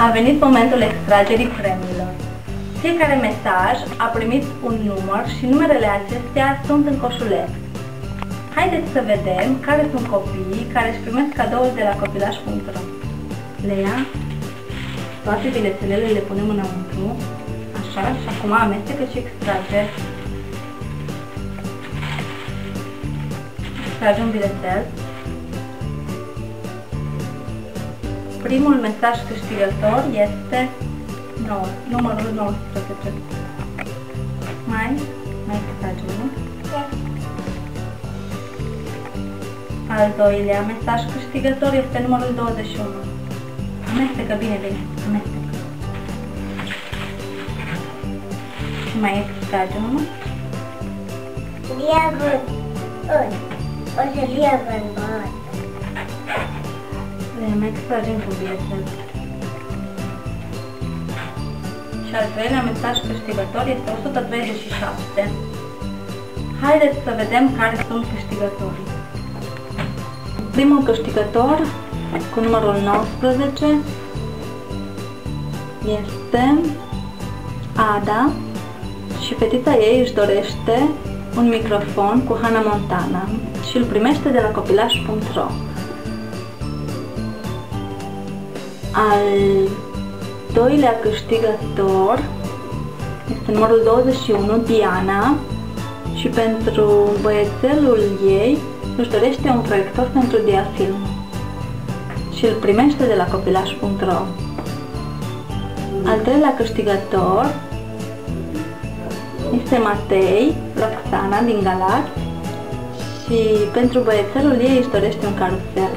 A venit momentul extragerii premiilor. Fiecare mesaj a primit un număr și numerele acestea sunt în coșuleț. Haideți să vedem care sunt copiii care își primesc cadouri de la copilaș.ro. Le ia toate bilețelele, le punem înăuntru, așa, și acum amestecă și extrage. Extrage un bilețel. Primul mesaj câștigător este numărul 19. Mai extrage unul. Al doilea mesaj câștigător este numărul 21. Amestecă bine, amestecă. Și mai extrage unul. Mai extragem cu bilețel. Și al treilea mesaj câștigător este 137. Haideți să vedem care sunt câștigătorii. Primul câștigător cu numărul 19 este Ada și fetița ei își dorește un microfon cu Hannah Montana și îl primește de la copilaș.ro. Al doilea câștigător este numărul 21, Diana, și pentru băiețelul ei își dorește un proiector pentru diafilm și îl primește de la copilaș.ro. Al treilea câștigător este Matei, Roxana din Galați, și pentru băiețelul ei își dorește un carusel.